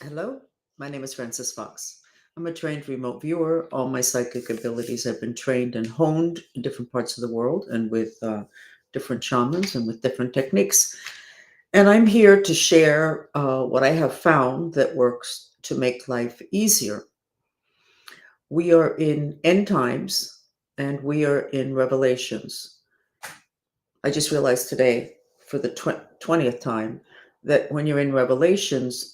Hello, my name is FRANCESFOX. I'm a trained remote viewer. All my psychic abilities have been trained and honed in different parts of the world and with different shamans and with different techniques. And I'm here to share what I have found that works to make life easier. We are in end times and we are in revelations. I just realized today, for the 20th time, that when you're in revelations,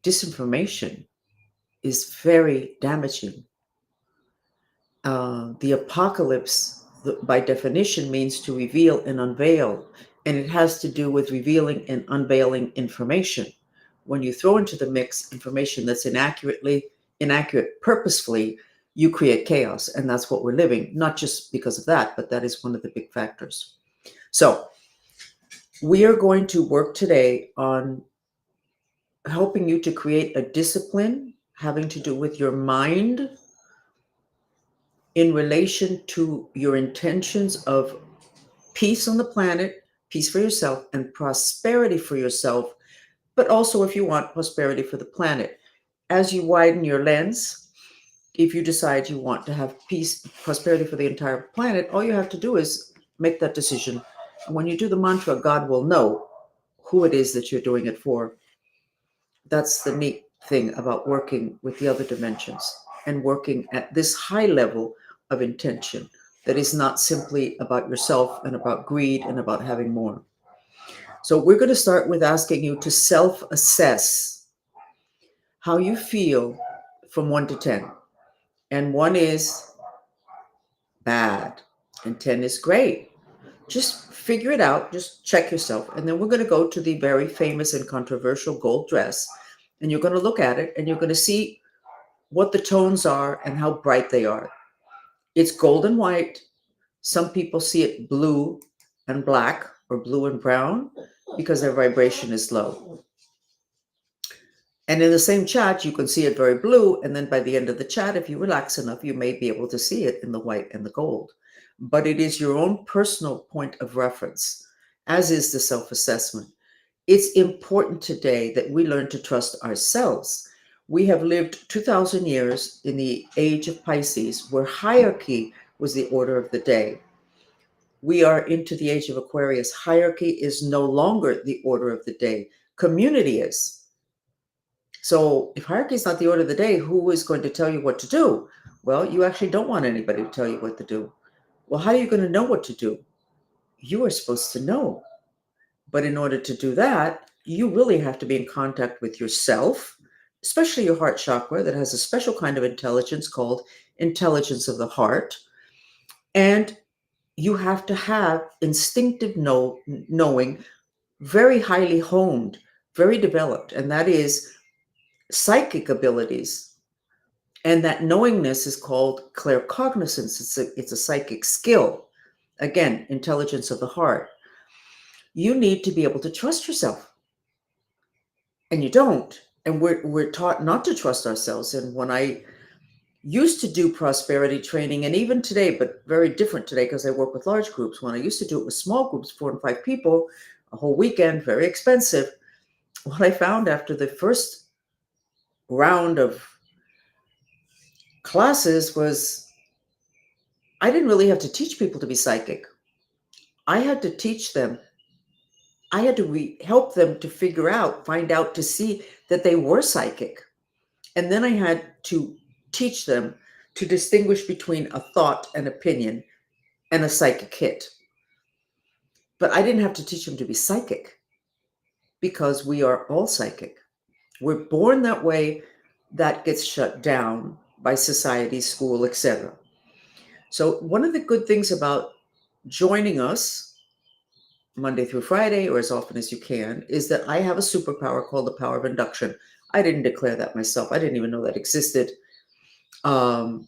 disinformation is very damaging. The apocalypse, by definition, means to reveal and unveil, and it has to do with revealing and unveiling information. When you throw into the mix information that's inaccurate purposefully, you create chaos, and that's what we're living. Not just because of that, but that is one of the big factors. So we are going to work today on helping you to create a discipline having to do with your mind in relation to your intentions of peace on the planet, peace for yourself, and prosperity for yourself, but also, if you want, prosperity for the planet. As you widen your lens, if you decide you want to have peace, prosperity for the entire planet, all you have to do is make that decision. And when you do the mantra, God will know who it is that you're doing it for. That's the neat thing about working with the other dimensions and working at this high level of intention that is not simply about yourself and about greed and about having more. So, we're going to start with asking you to self assess how you feel from 1 to 10. And 1 is bad, and 10 is great. Just figure it out, just check yourself. And then we're going to go to the very famous and controversial gold dress. And you're going to look at it and you're going to see what the tones are and how bright they are. It's gold and white. Some people see it blue and black or blue and brown because their vibration is low. And in the same chat, you can see it very blue. And then by the end of the chat, if you relax enough, you may be able to see it in the white and the gold. But it is your own personal point of reference, as is the self assessment. It's important today that we learn to trust ourselves. We have lived 2,000 years in the age of Pisces, where hierarchy was the order of the day. We are into the age of Aquarius. Hierarchy is no longer the order of the day. Community is. So if hierarchy is not the order of the day, who is going to tell you what to do? Well, you actually don't want anybody to tell you what to do. Well, how are you going to know what to do? You are supposed to know. But in order to do that, you really have to be in contact with yourself, especially your heart chakra that has a special kind of intelligence called intelligence of the heart. And you have to have instinctive knowing, very highly honed, very developed, and that is psychic abilities. And that knowingness is called claircognizance. It's a psychic skill. Again, intelligence of the heart. You need to be able to trust yourself. And you don't. And we're taught not to trust ourselves. And when I used to do prosperity training, and even today, but very different today because I work with large groups. When I used to do it with small groups, 4 and 5 people, a whole weekend, very expensive. What I found after the first round of classes was I didn't really have to teach people to be psychic. I had to teach them. I had to help them to find out, to see that they were psychic. And then I had to teach them to distinguish between a thought and opinion and a psychic hit. But I didn't have to teach them to be psychic because we are all psychic. We're born that way. That gets shut down by society, school, etc. So one of the good things about joining us Monday through Friday, or as often as you can, is that I have a superpower called the power of induction. I didn't declare that myself. I didn't even know that existed. But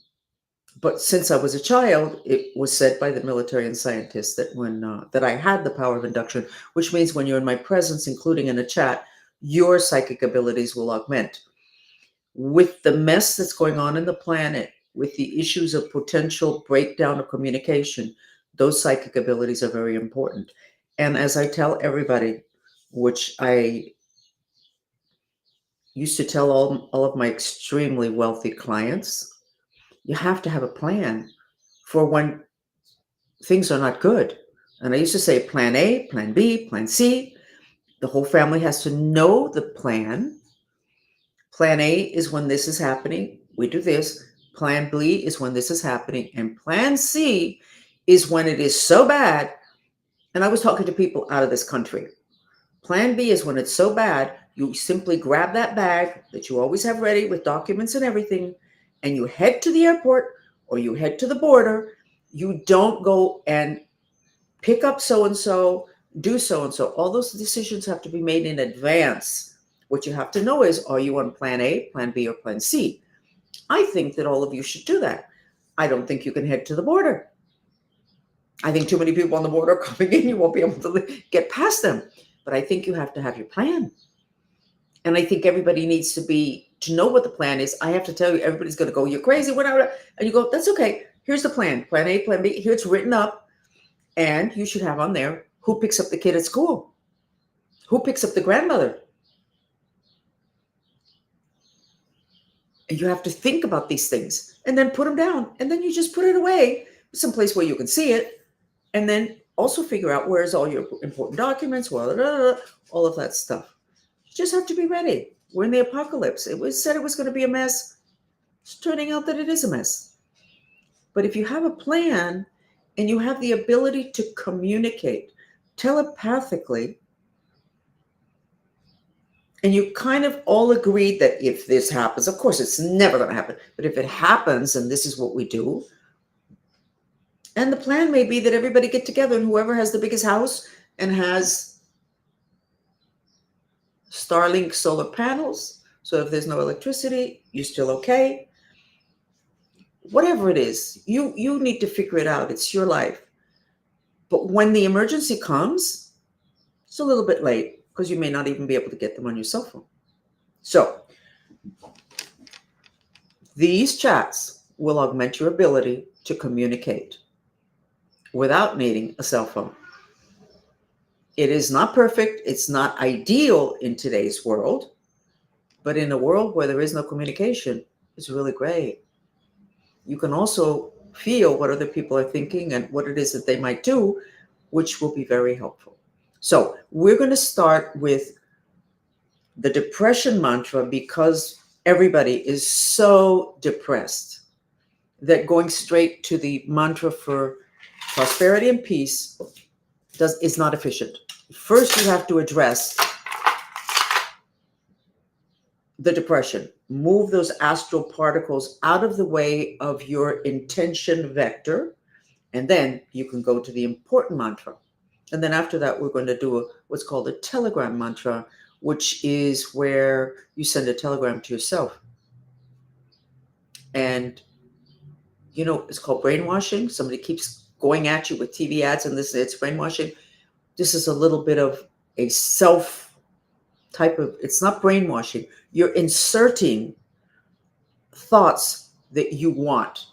since I was a child, it was said by the military and scientists that that I had the power of induction, which means when you're in my presence, including in a chat, your psychic abilities will augment. With the mess that's going on in the planet, with the issues of potential breakdown of communication, those psychic abilities are very important. And as I tell everybody, which I used to tell all of my extremely wealthy clients, you have to have a plan for when things are not good. And I used to say plan A, plan B, plan C. The whole family has to know the plan. Plan A is when this is happening, we do this. Plan B is when this is happening. And plan C is when it is so bad. And I was talking to people out of this country. Plan B is when it's so bad, you simply grab that bag that you always have ready with documents and everything, and you head to the airport or you head to the border. You don't go and pick up so-and-so, do so-and-so. All those decisions have to be made in advance. What you have to know is, are you on plan A, plan B, or plan C? I think that all of you should do that. I don't think you can head to the border. I think too many people on the border are coming in, you won't be able to get past them. But I think you have to have your plan. And I think everybody needs to know what the plan is. I have to tell you, everybody's going to go, you're crazy, whatever. And you go, that's okay. Here's the plan. Plan A, plan B. Here it's written up. And you should have on there who picks up the kid at school, who picks up the grandmother. And you have to think about these things and then put them down. And then you just put it away someplace where you can see it. And then also figure out where's all your important documents, all of that stuff. You just have to be ready. We're in the apocalypse. It was said it was going to be a mess. It's turning out that it is a mess. But if you have a plan and you have the ability to communicate telepathically, and you kind of all agreed that if this happens, of course, it's never going to happen. But if it happens, and this is what we do, and the plan may be that everybody get together and whoever has the biggest house and has Starlink solar panels, so if there's no electricity, you're still okay. Whatever it is, you need to figure it out. It's your life. But when the emergency comes, it's a little bit late because you may not even be able to get them on your cell phone. So these chats will augment your ability to communicate without needing a cell phone. It is not perfect. It's not ideal in today's world, but in a world where there is no communication, it's really great. You can also feel what other people are thinking and what it is that they might do, which will be very helpful. So we're going to start with the depression mantra because everybody is so depressed that going straight to the mantra for prosperity and peace is not efficient. First, you have to address the depression. Move those astral particles out of the way of your intention vector, and then you can go to the important mantra. And then after that, we're going to do what's called a telegram mantra, which is where you send a telegram to yourself. And, it's called brainwashing. Somebody keeps going at you with TV ads and it's brainwashing. This is a little bit of a self type of, it's not brainwashing. You're inserting thoughts that you want,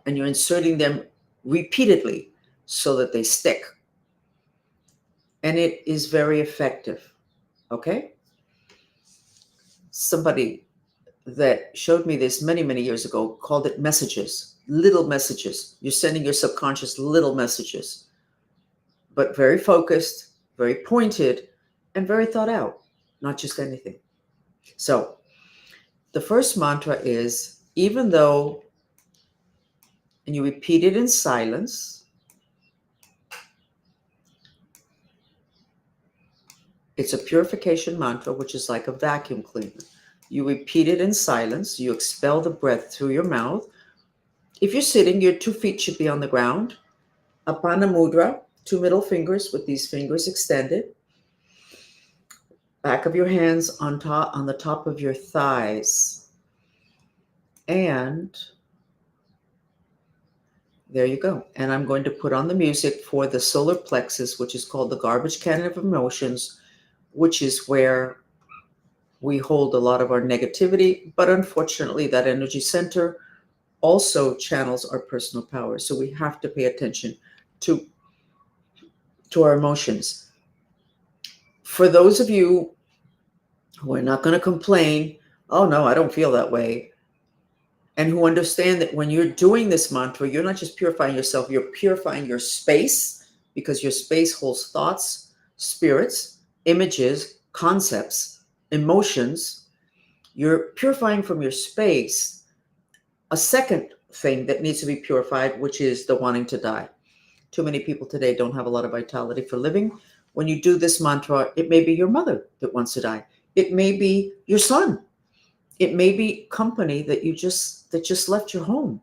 and you're inserting them repeatedly so that they stick. And it is very effective. Okay? Somebody that showed me this many, many years ago called it messages, little messages. You're sending your subconscious little messages, but very focused, very pointed, and very thought out, not just anything. So the first mantra is, even though, and you repeat it in silence, it's a purification mantra, which is like a vacuum cleaner. You repeat it in silence. You expel the breath through your mouth. If you're sitting, your 2 feet should be on the ground. Apana mudra, 2 middle fingers with these fingers extended. Back of your hands on the top of your thighs. And there you go. And I'm going to put on the music for the solar plexus, which is called the garbage can of emotions, which is where we hold a lot of our negativity. But unfortunately, that energy center also channels our personal power. So we have to pay attention to our emotions. For those of you who are not going to complain oh no, I don't feel that way, and who understand that when you're doing this mantra, you're not just purifying yourself, you're purifying your space, because your space holds thoughts, spirits, images, concepts, emotions. You're purifying from your space a second thing that needs to be purified, which is the wanting to die. Too many people today don't have a lot of vitality for living. When you do this mantra, it may be your mother that wants to die. It may be your son. It may be company that just left your home.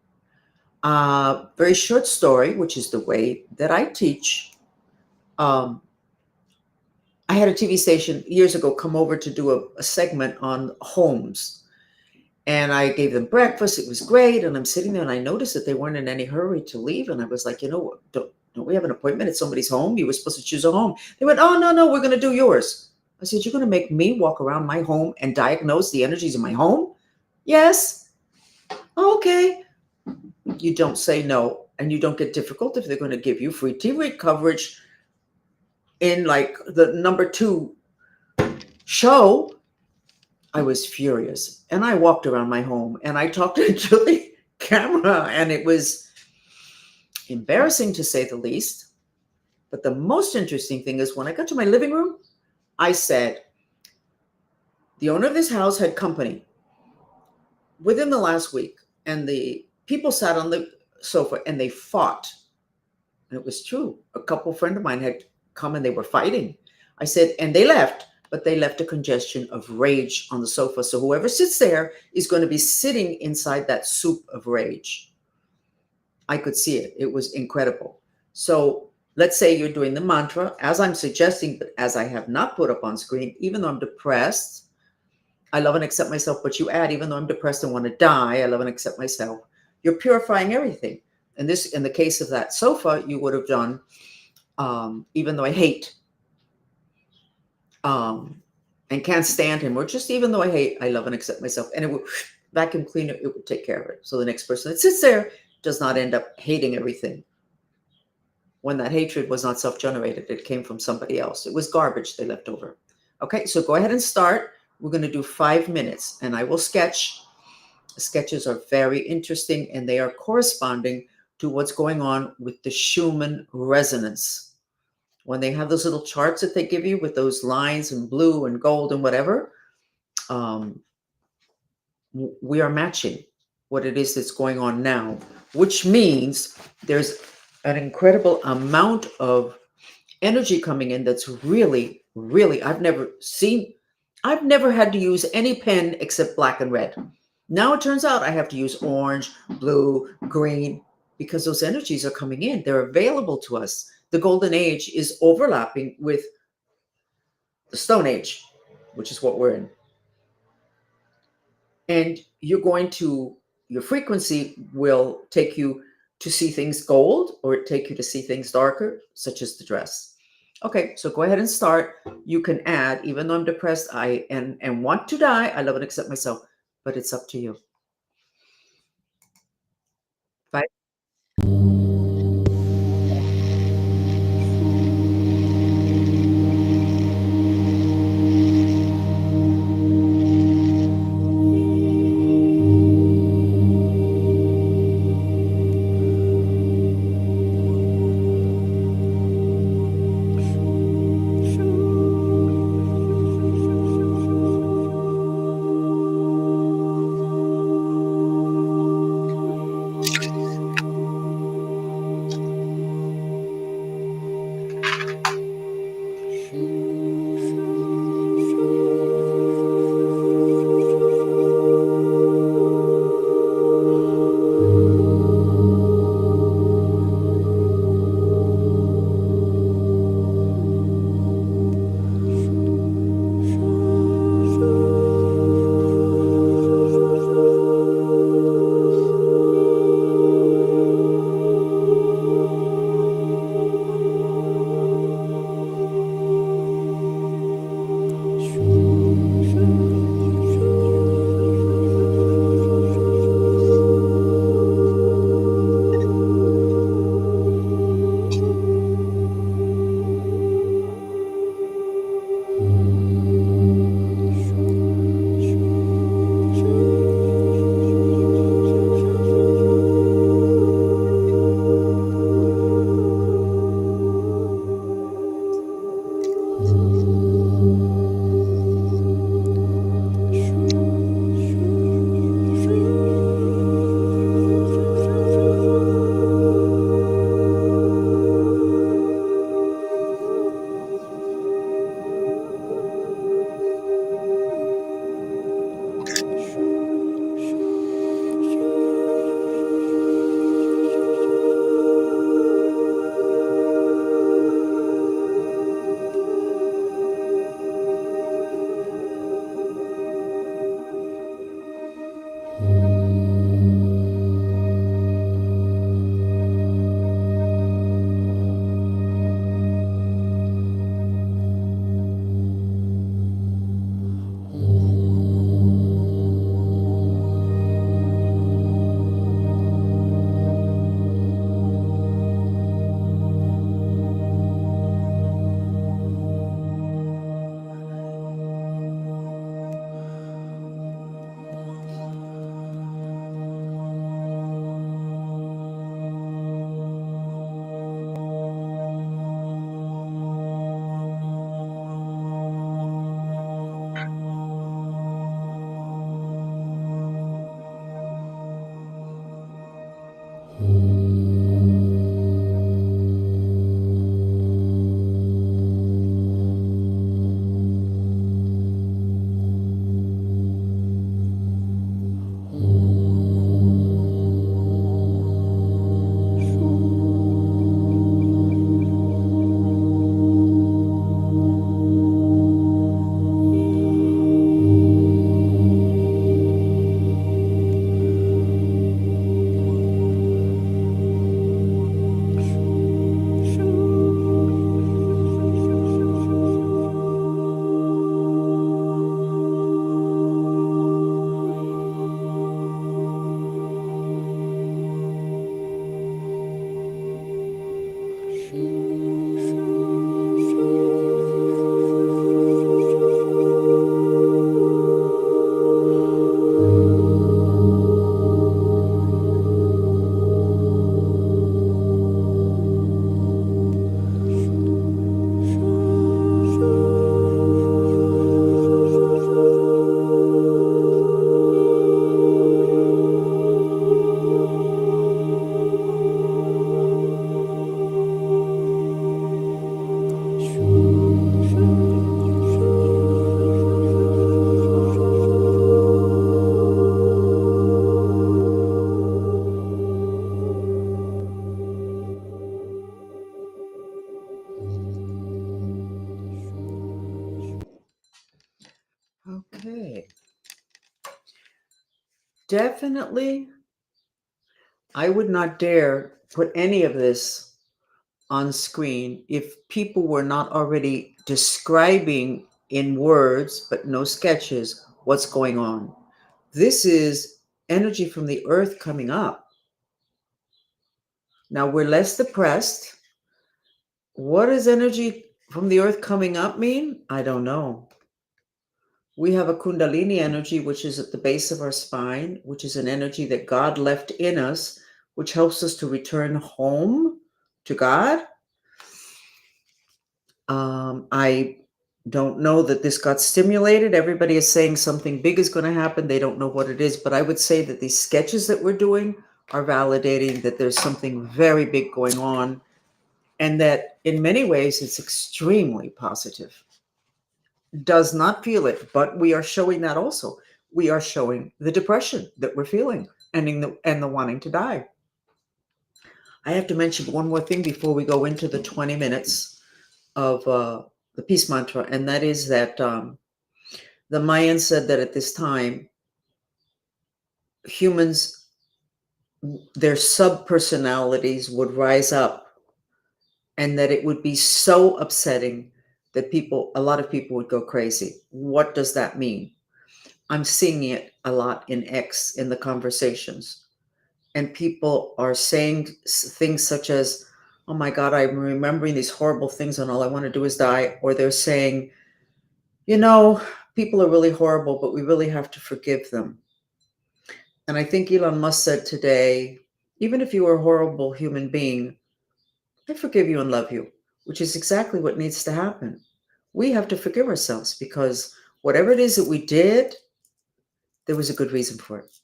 Very short story, which is the way that I teach. I had a TV station years ago come over to do a segment on homes. And I gave them breakfast. It was great. And I'm sitting there and I noticed that they weren't in any hurry to leave. And I was like, don't we have an appointment at somebody's home? You were supposed to choose a home. They went, oh, no, we're going to do yours. I said, you're going to make me walk around my home and diagnose the energies in my home? Yes. Okay. You don't say no, and you don't get difficult if they're going to give you free TV coverage in like the number 2 show. I was furious, and I walked around my home and I talked into the camera, and it was embarrassing to say the least. But the most interesting thing is when I got to my living room, I said, the owner of this house had company within the last week, and the people sat on the sofa and they fought. And it was true. A couple friend of mine had come and they were fighting. I said, and they left, but they left a congestion of rage on the sofa. So whoever sits there is going to be sitting inside that soup of rage. I could see it. It was incredible. So let's say you're doing the mantra, as I'm suggesting, but as I have not put up on screen, even though I'm depressed, I love and accept myself, but you add, even though I'm depressed and want to die, I love and accept myself. You're purifying everything. And this, in the case of that sofa, you would have done, even though I hate, and can't stand him, or just even though I hate, I love and accept myself. And it would vacuum cleaner, it would take care of it. So the next person that sits there does not end up hating everything. When that hatred was not self-generated, it came from somebody else. It was garbage they left over. Okay, so go ahead and start. We're going to do 5 minutes, and I will sketch. The sketches are very interesting, and they are corresponding to what's going on with the Schumann resonance. When they have those little charts that they give you with those lines in blue and gold and whatever, we are matching what it is that's going on now, which means there's an incredible amount of energy coming in that's really, really, I've never had to use any pen except black and red. Now it turns out I have to use orange, blue, green, because those energies are coming in. They're available to us. The golden age is overlapping with the stone age, which is what we're in. And your frequency will take you to see things gold, or take you to see things darker, such as the dress. Okay, so go ahead and start. You can add, even though I'm depressed, and want to die, I love and accept myself, but it's up to you. 5. Definitely, I would not dare put any of this on screen if people were not already describing in words, but no sketches, what's going on. This is energy from the earth coming up. Now we're less depressed. What does energy from the earth coming up mean? I don't know. We have a Kundalini energy, which is at the base of our spine, which is an energy that God left in us, which helps us to return home to God. I don't know that this got stimulated. Everybody is saying something big is going to happen. They don't know what it is, but I would say that these sketches that we're doing are validating that there's something very big going on, and that in many ways it's extremely positive. Does not feel it, but we are showing that also. We are showing the depression that we're feeling and the wanting to die. I have to mention one more thing before we go into the 20 minutes of the peace mantra, and that is that the Mayans said that at this time, humans, their sub-personalities would rise up, and that it would be so upsetting that a lot of people would go crazy. What does that mean? I'm seeing it a lot in X in the conversations. And people are saying things such as, oh my God, I'm remembering these horrible things and all I want to do is die. Or they're saying, people are really horrible, but we really have to forgive them. And I think Elon Musk said today, even if you are a horrible human being, I forgive you and love you, which is exactly what needs to happen. We have to forgive ourselves because whatever it is that we did, there was a good reason for it.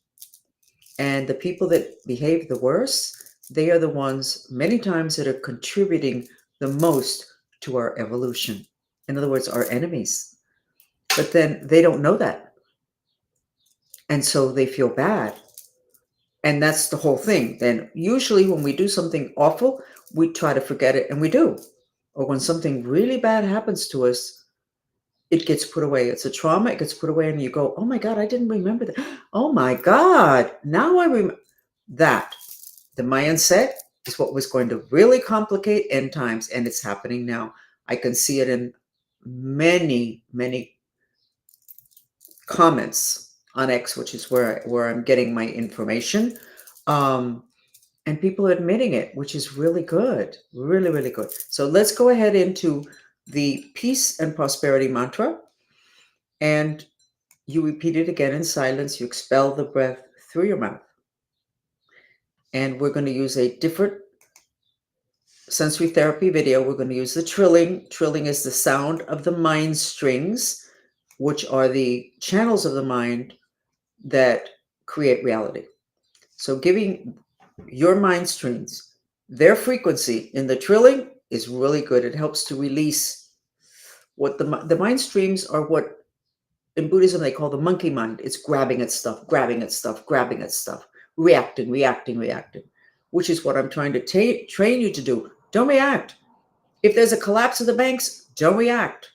And the people that behave the worst, they are the ones many times that are contributing the most to our evolution. In other words, our enemies. But then they don't know that. And so they feel bad. And that's the whole thing. Then usually when we do something awful, we try to forget it, and we do. Or when something really bad happens to us, it gets put away. It's a trauma, it gets put away, and you go, oh my God, I didn't remember that. Oh my God, now I remember that. The Mayan said is what was going to really complicate end times, and it's happening now. I can see it in many, many comments on X, which is where I'm getting my information. And people are admitting it, which is really good, really, really good. So let's go ahead into the peace and prosperity mantra. And you repeat it again in silence. You expel the breath through your mouth. And we're going to use a different sensory therapy video. We're going to use the trilling. Trilling is the sound of the mind strings, which are the channels of the mind that create reality. So giving your mind strings their frequency in the trilling is really good. It helps to release what the mind streams are, what in Buddhism they call the monkey mind. It's grabbing at stuff, grabbing at stuff, grabbing at stuff, reacting, which is what I'm trying to train you to do. Don't react. If there's a collapse of the banks, don't react.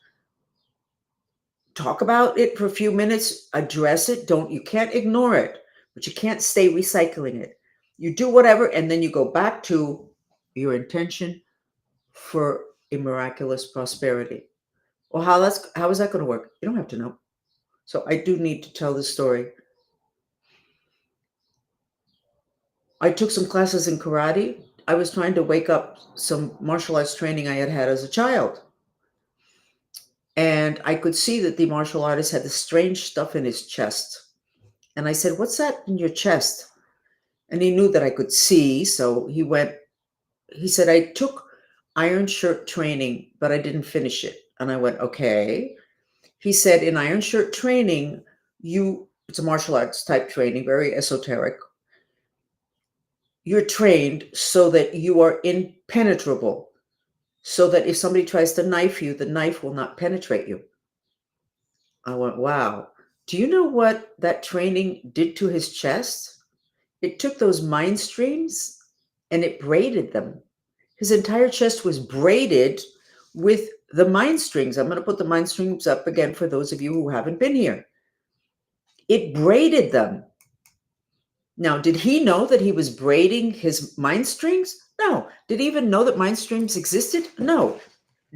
Talk about it for a few minutes, address it. You can't ignore it, but you can't stay recycling it. You do whatever, and then you go back to your intention for a miraculous prosperity. Well, how is that going to work? You don't have to know. So I do need to tell this story. I took some classes in karate. I was trying to wake up some martial arts training I had had as a child. And I could see that the martial artist had this strange stuff in his chest. And I said, what's that in your chest? And he knew that I could see. So he said, I took iron shirt training, but I didn't finish it. And I went, okay. He said, in iron shirt training, it's a martial arts type training, very esoteric. You're trained so that you are impenetrable, so that if somebody tries to knife you, the knife will not penetrate you. I went, wow. Do you know what that training did to his chest? It took those mind streams and it braided them. His entire chest was braided with the mind strings. I'm going to put the mind strings up again for those of you who haven't been here. It braided them. Now, did he know that he was braiding his mind streams? No. Did he even know that mind streams existed? No.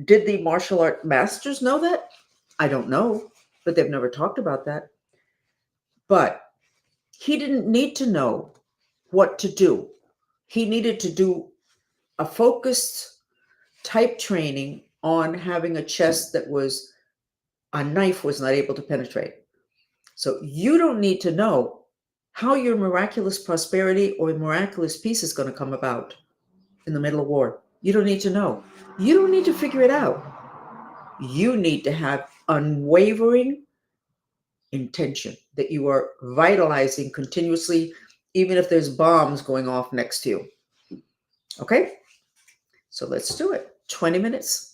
Did the martial art masters know that? I don't know, but they've never talked about that. But he didn't need to know what to do. He needed to do a focused type training on having a chest that was a knife was not able to penetrate. So you don't need to know how your miraculous prosperity or miraculous peace is going to come about in the middle of war. You don't need to know. You don't need to figure it out. You need to have unwavering intention that you are vitalizing continuously, even if there's bombs going off next to you. Okay? So let's do it. 20 minutes.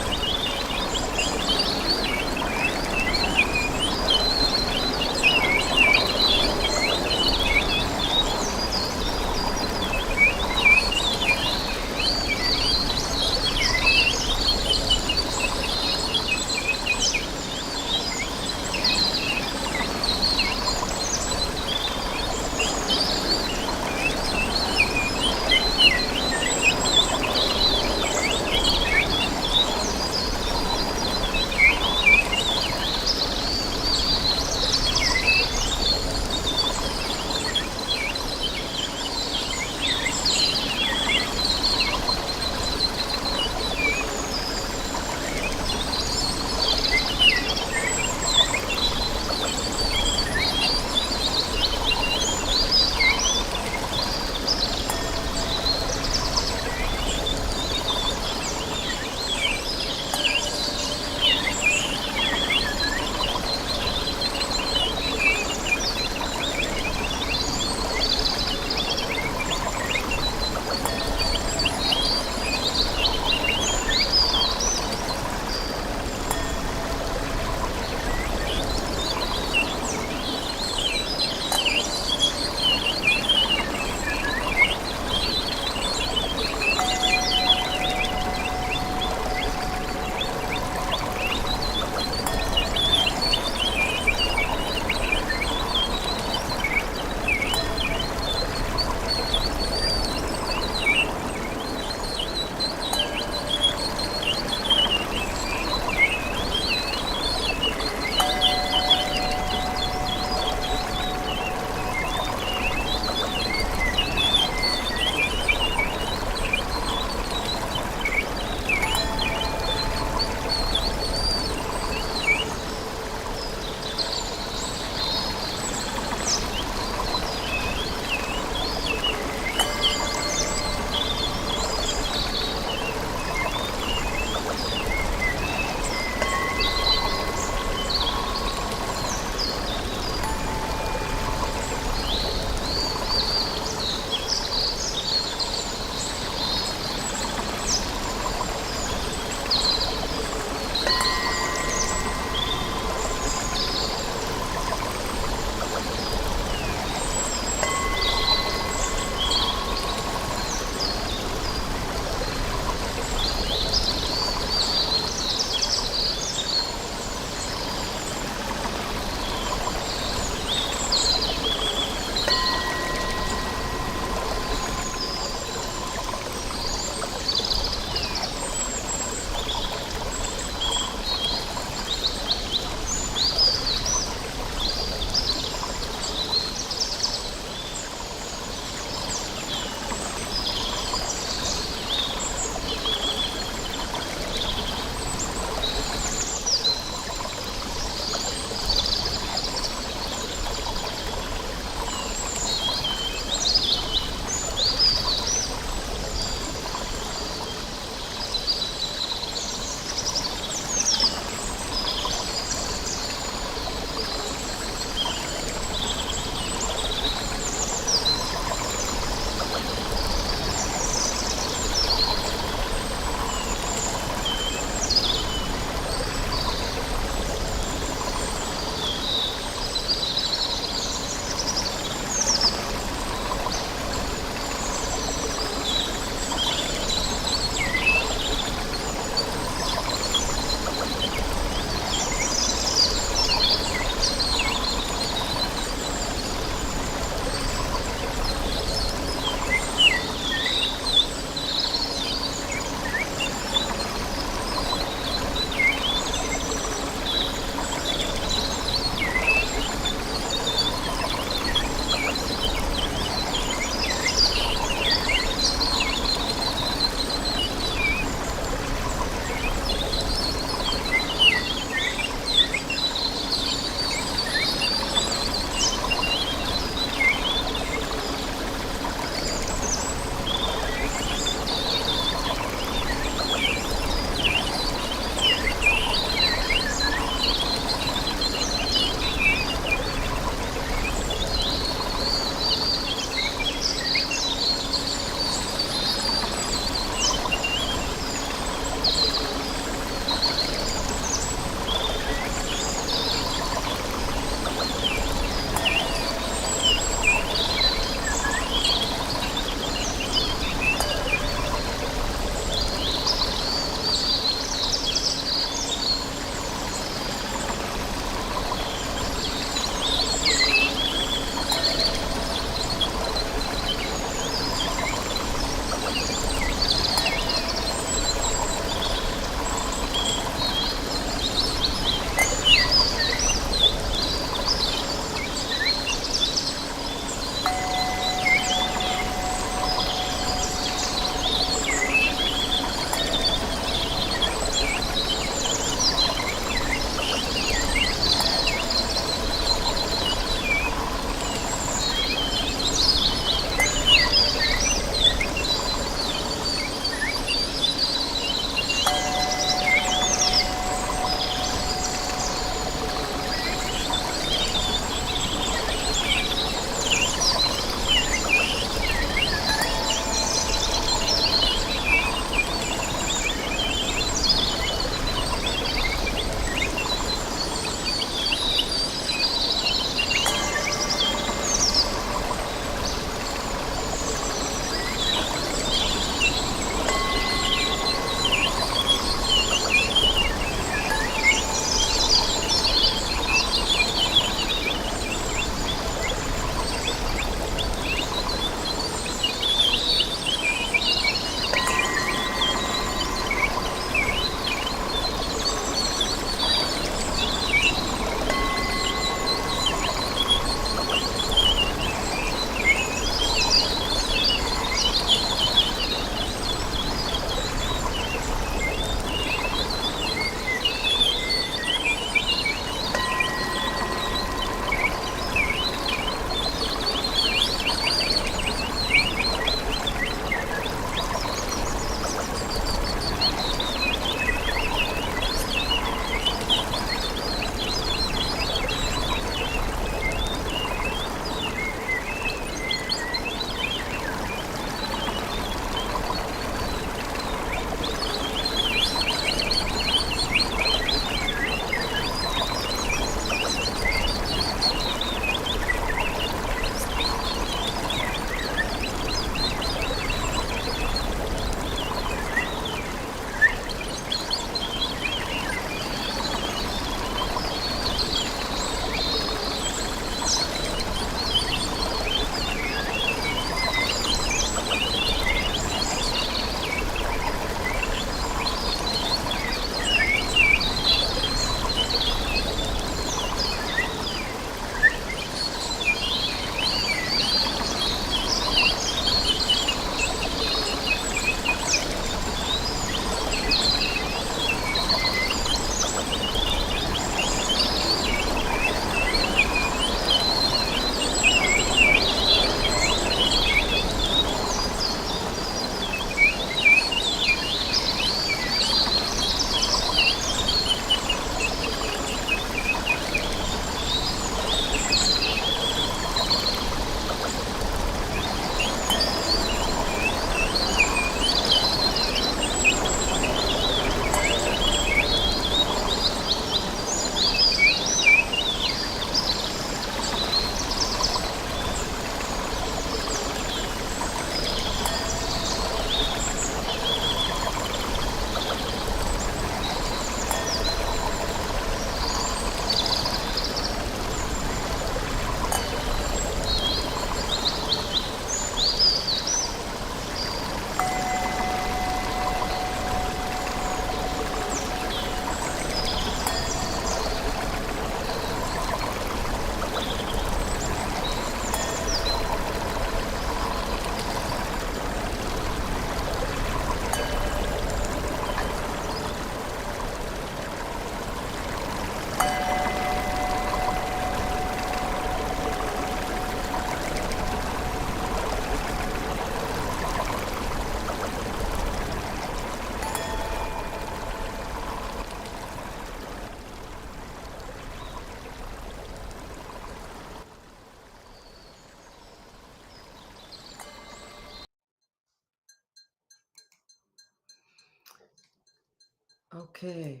Okay.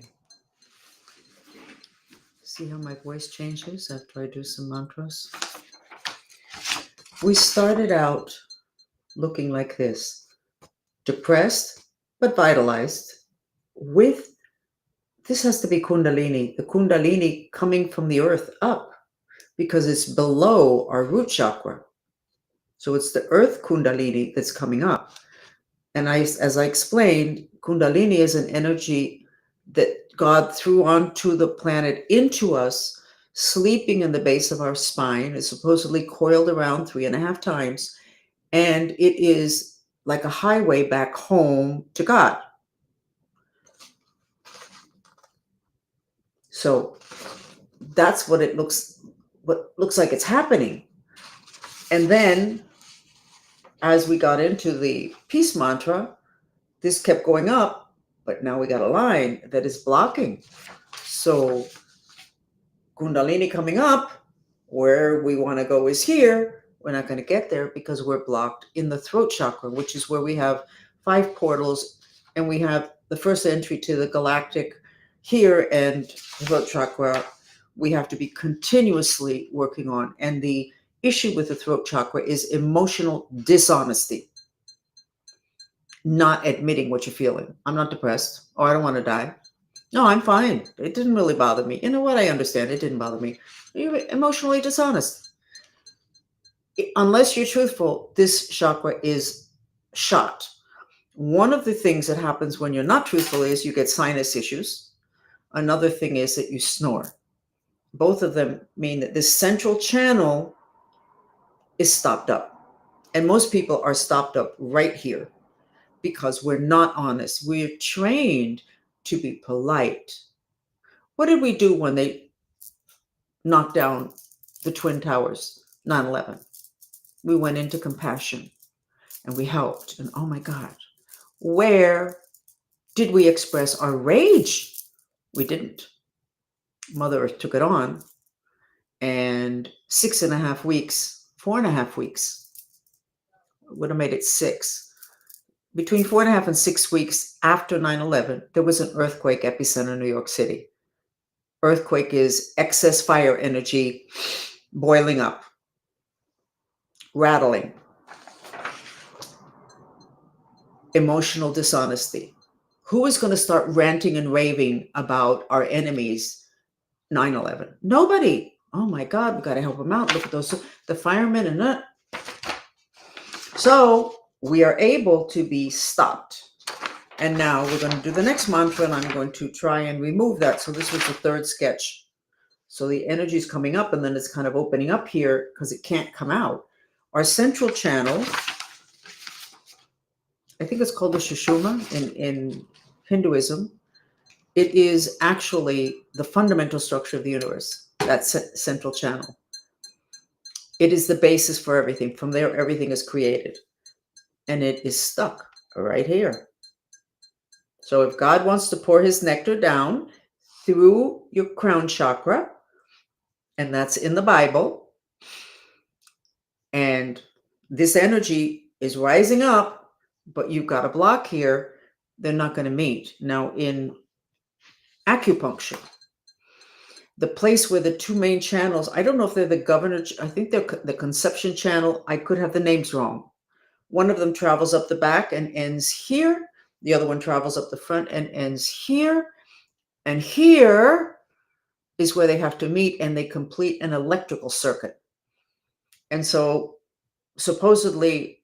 See how my voice changes after I do some mantras? We started out looking like this, depressed but vitalized. With this has to be Kundalini, the Kundalini coming from the earth up because it's below our root chakra. So it's the earth Kundalini that's coming up. And as I explained, Kundalini is an energy that God threw onto the planet into us, sleeping in the base of our spine. It's supposedly coiled around 3.5 times. And it is like a highway back home to God. So that's what looks like it's happening. And then as we got into the peace mantra, this kept going up, but now we got a line that is blocking. So Kundalini coming up, where we want to go is here. We're not going to get there because we're blocked in the throat chakra, which is where we have 5 portals, and we have the first entry to the galactic here, and the throat chakra we have to be continuously working on. And the issue with the throat chakra is emotional dishonesty, not admitting what you're feeling. I'm not depressed, or I don't want to die. No, I'm fine. It didn't really bother me. You know what? I understand. It didn't bother me. You're emotionally dishonest. Unless you're truthful, this chakra is shot. One of the things that happens when you're not truthful is you get sinus issues. Another thing is that you snore. Both of them mean that this central channel is stopped up. And most people are stopped up right here because we're not honest. We're trained to be polite. What did we do when they knocked down the Twin Towers, 9/11? We went into compassion and we helped. And oh my God, where did we express our rage? We didn't. Mother Earth took it on. And 6.5 weeks, 4.5 weeks, would have made it 6. Between 4.5 and 6 weeks after 9/11, there was an earthquake epicenter in New York City. Earthquake is excess fire energy boiling up, rattling, emotional dishonesty. Who is going to start ranting and raving about our enemies? 9/11. Nobody. Oh my God, we got to help them out. Look at those, the firemen and that. So we are able to be stopped. And now we're going to do the next mantra, and I'm going to try and remove that. So this was the 3rd sketch. So the energy is coming up, and then it's kind of opening up here because it can't come out. Our central channel, I think it's called the Sushumna in Hinduism. It is actually the fundamental structure of the universe, that central channel. It is the basis for everything. From there, everything is created. And it is stuck right here. So if God wants to pour his nectar down through your crown chakra, and that's in the Bible, and this energy is rising up, but you've got a block here, they're not going to meet. Now, in acupuncture, the place where the 2 main channels, I don't know if they're the governor, I think they're the conception channel. I could have the names wrong. One of them travels up the back and ends here. The other one travels up the front and ends here. And here is where they have to meet, and they complete an electrical circuit. And so supposedly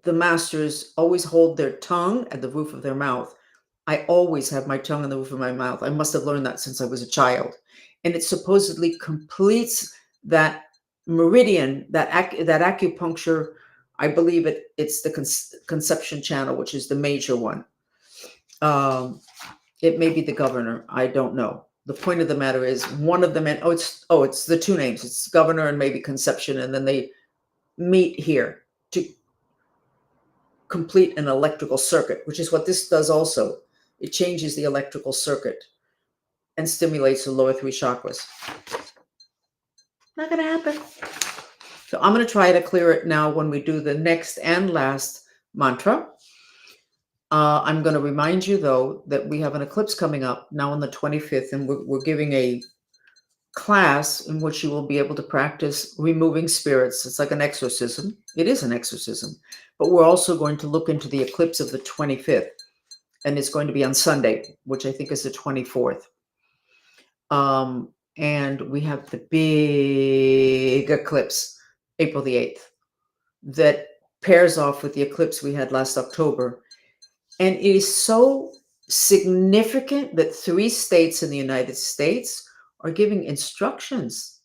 the masters always hold their tongue at the roof of their mouth. I always have my tongue on the roof of my mouth. I must have learned that since I was a child. And it supposedly completes that meridian, that acupuncture. I believe it's the conception channel, which is the major one. It may be the governor. I don't know. The point of the matter is one of them, and it's the 2 names. It's governor and maybe conception, and then they meet here to complete an electrical circuit, which is what this does also. It changes the electrical circuit and stimulates the lower 3 chakras. Not going to happen. So I'm going to try to clear it now when we do the next and last mantra. I'm going to remind you, though, that we have an eclipse coming up now on the 25th, and we're giving a class in which you will be able to practice removing spirits. It's like an exorcism. It is an exorcism. But we're also going to look into the eclipse of the 25th, and it's going to be on Sunday, which I think is the 24th. And we have the big eclipse, April the 8th, that pairs off with the eclipse we had last October. And it is so significant that 3 states in the United States are giving instructions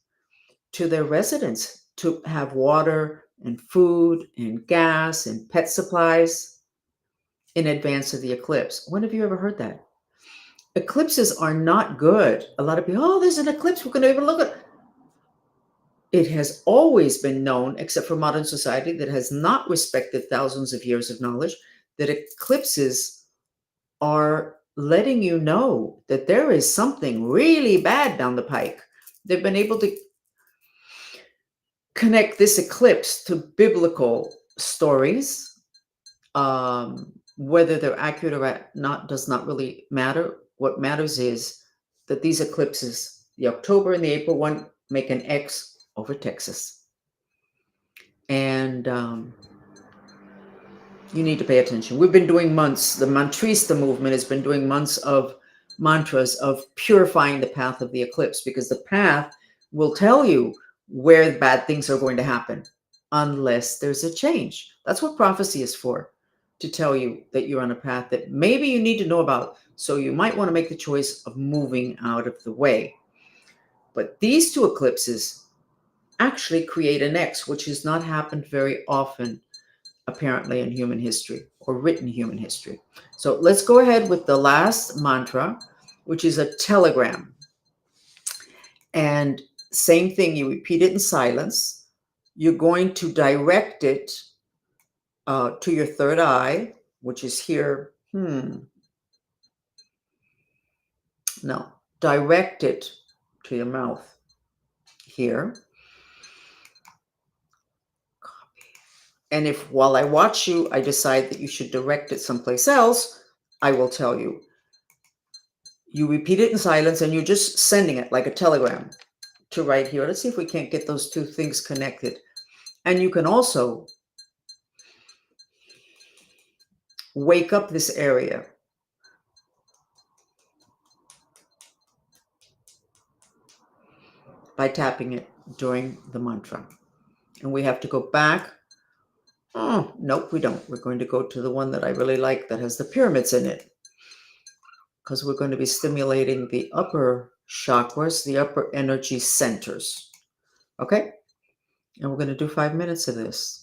to their residents to have water and food and gas and pet supplies in advance of the eclipse. When have you ever heard that? Eclipses are not good. A lot of people, oh, there's an eclipse, we're going to even look at it. It has always been known, except for modern society that has not respected thousands of years of knowledge, that eclipses are letting you know that there is something really bad down the pike. They've been able to connect this eclipse to biblical stories. Whether they're accurate or not does not really matter. What matters is that these eclipses, the October and the April one, make an X over Texas. And you need to pay attention. We've been doing months. The Mantrista movement has been doing months of mantras of purifying the path of the eclipse, because the path will tell you where bad things are going to happen unless there's a change. That's what prophecy is for, to tell you that you're on a path that maybe you need to know about. So you might want to make the choice of moving out of the way. But these 2 eclipses actually create an X, which has not happened very often, apparently, in human history or written human history. So let's go ahead with the last mantra, which is a telegram. And same thing, you repeat it in silence. You're going to direct it to your third eye, which is here. No, direct it to your mouth here. And if while I watch you, I decide that you should direct it someplace else, I will tell you. You repeat it in silence, and you're just sending it like a telegram to right here. Let's see if we can't get those 2 things connected. And you can also wake up this area by tapping it during the mantra. And we have to go back. Oh, nope, we don't. We're going to go to the one that I really like that has the pyramids in it, because we're going to be stimulating the upper chakras, the upper energy centers. Okay? And we're going to do 5 minutes of this.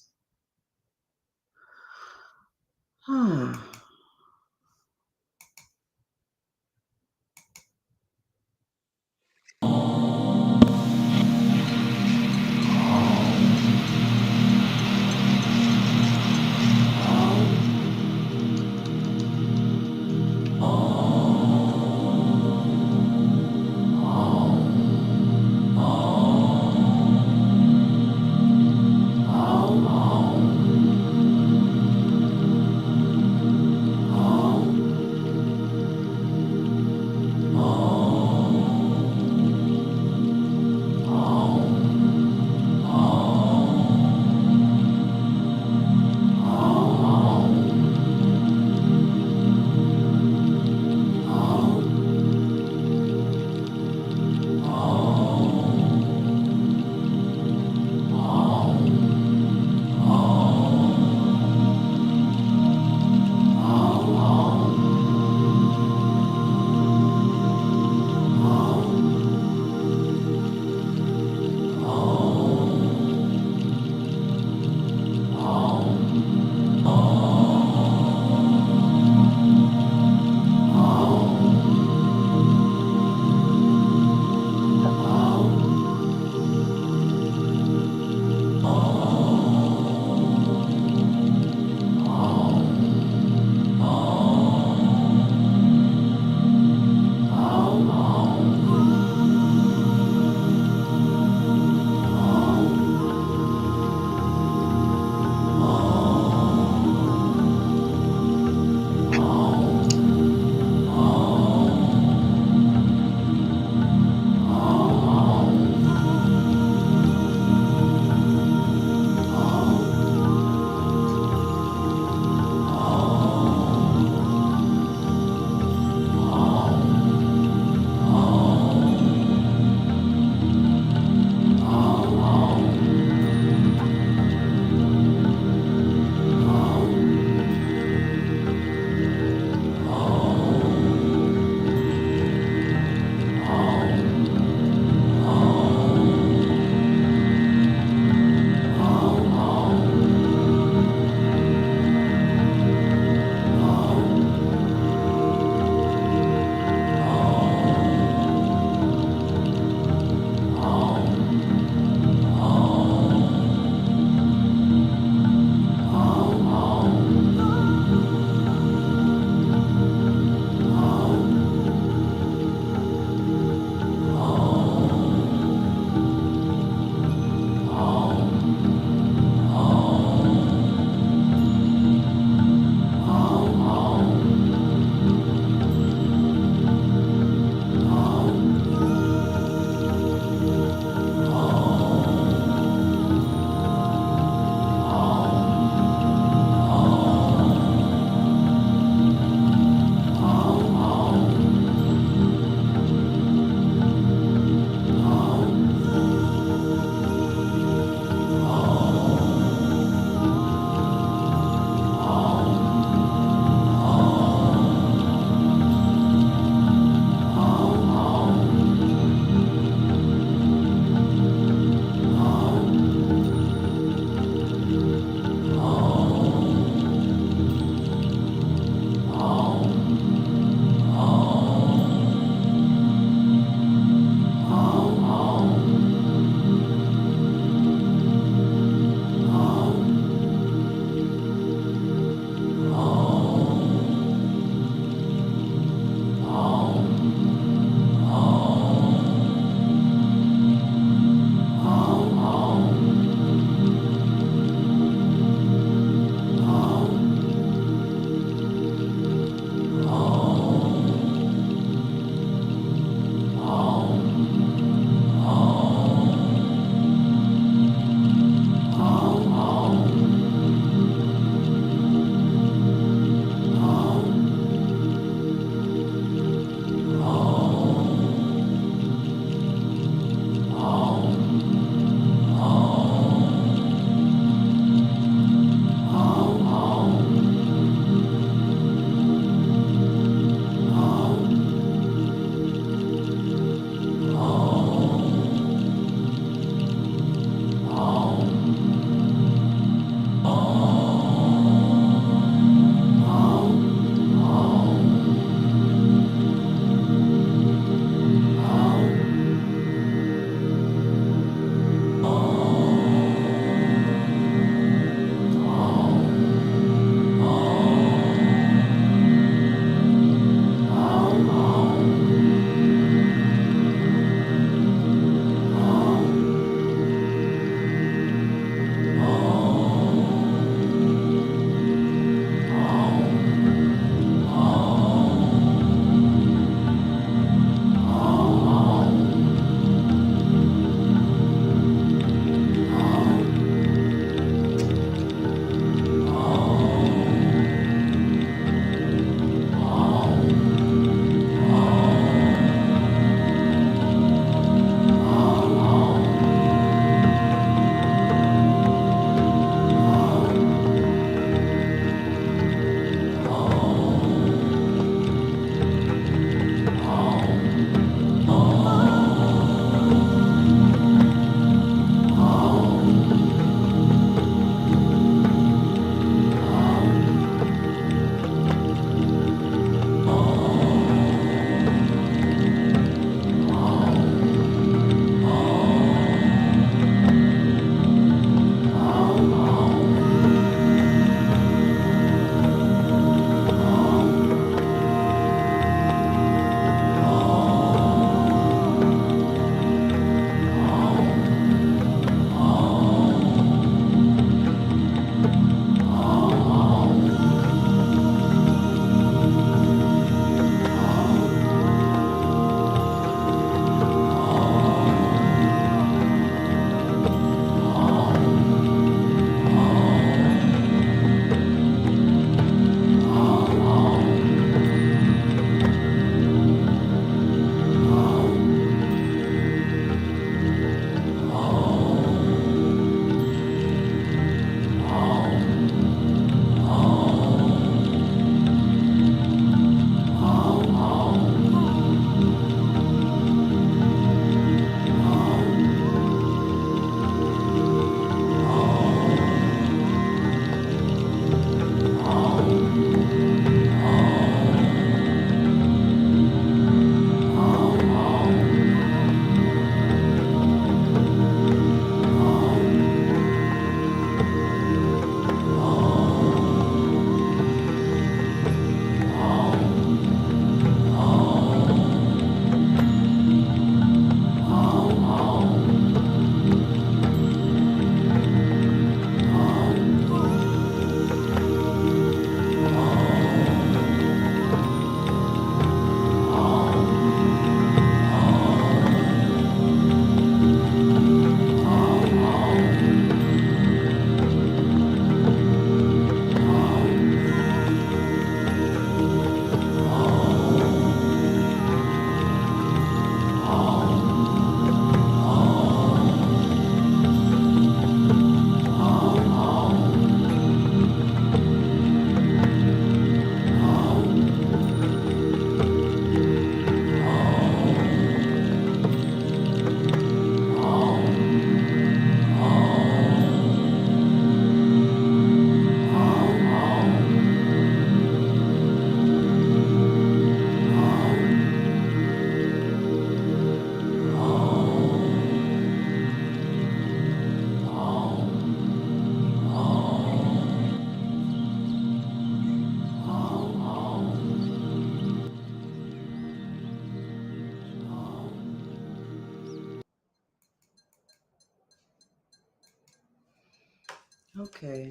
Okay.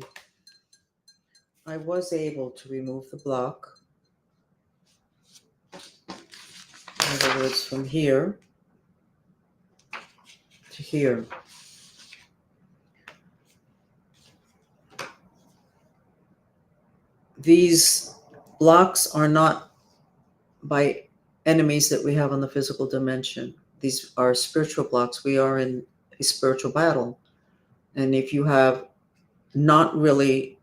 I was able to remove the block. In other words, from here to here. These blocks are not by enemies that we have on the physical dimension. These are spiritual blocks. We are in a spiritual battle. And if you have not really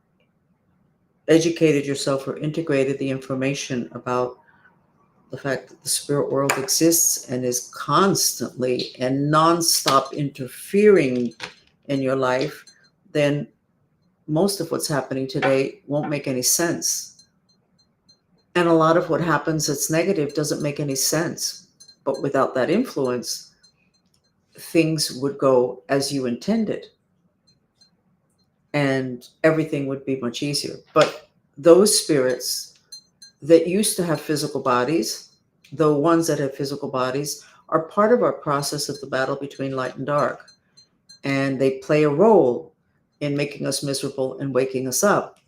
educated yourself or integrated the information about the fact that the spirit world exists and is constantly and nonstop interfering in your life, then most of what's happening today won't make any sense. And a lot of what happens that's negative doesn't make any sense. But without that influence, things would go as you intended. And everything would be much easier. But those spirits that used to have physical bodies, the ones that have physical bodies, are part of our process of the battle between light and dark. And they play a role in making us miserable and waking us up.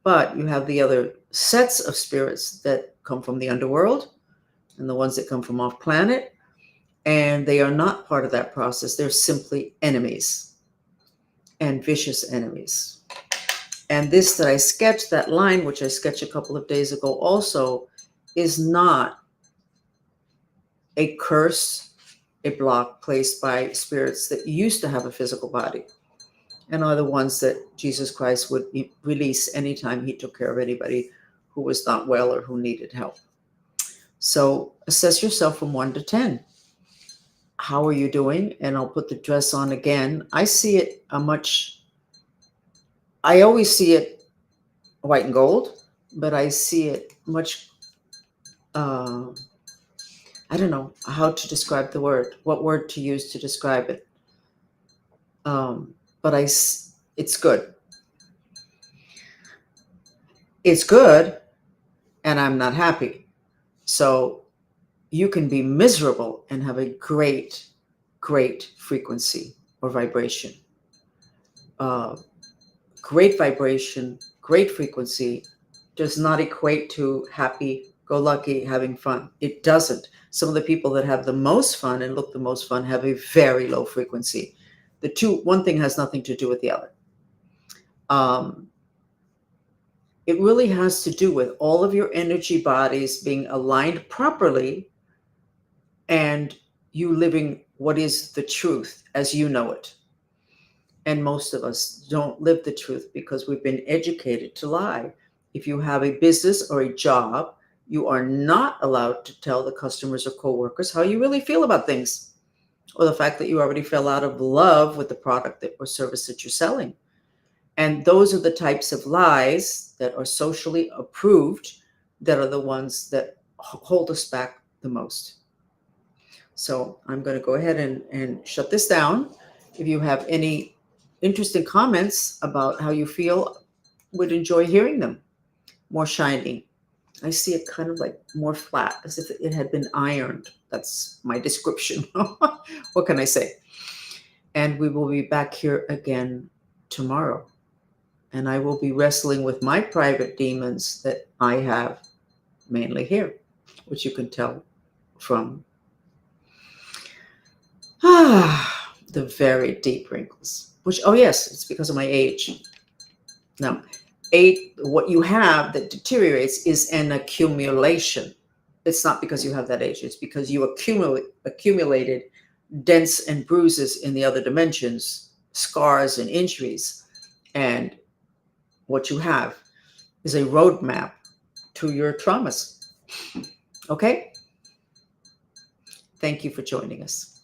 But you have the other sets of spirits that come from the underworld and the ones that come from off planet. And they are not part of that process. They're simply enemies and vicious enemies. And this that I sketched, that line, which I sketched a couple of days ago also, is not a curse, a block placed by spirits that used to have a physical body and are the ones that Jesus Christ would release anytime he took care of anybody who was not well or who needed help. So assess yourself from 1 to 10. How are you doing? And I'll put the dress on again. I see it I always see it white and gold, but I see it much, I don't know how to describe the word, what word to use to describe it. But it's good. It's good, and I'm not happy. So you can be miserable and have a great, great frequency or vibration. Great vibration, great frequency does not equate to happy, go lucky, having fun. It doesn't. Some of the people that have the most fun and look the most fun have a very low frequency. One thing has nothing to do with the other. It really has to do with all of your energy bodies being aligned properly and you living what is the truth as you know it. And most of us don't live the truth because we've been educated to lie. If you have a business or a job, you are not allowed to tell the customers or coworkers how you really feel about things, or the fact that you already fell out of love with the product or service that you're selling. And those are the types of lies that are socially approved that are the ones that hold us back the most. So I'm going to go ahead and shut this down. If you have any interesting comments about how you feel, would enjoy hearing them. More shiny. I see it kind of like more flat, as if it had been ironed. That's my description. What can I say? And we will be back here again tomorrow. And I will be wrestling with my private demons that I have mainly here, which you can tell from the very deep wrinkles. Which, oh yes, it's because of my age. Now, what you have that deteriorates is an accumulation. It's not because you have that age. It's because you accumulated dents and bruises in the other dimensions, scars and injuries. And what you have is a roadmap to your traumas. Okay? Thank you for joining us.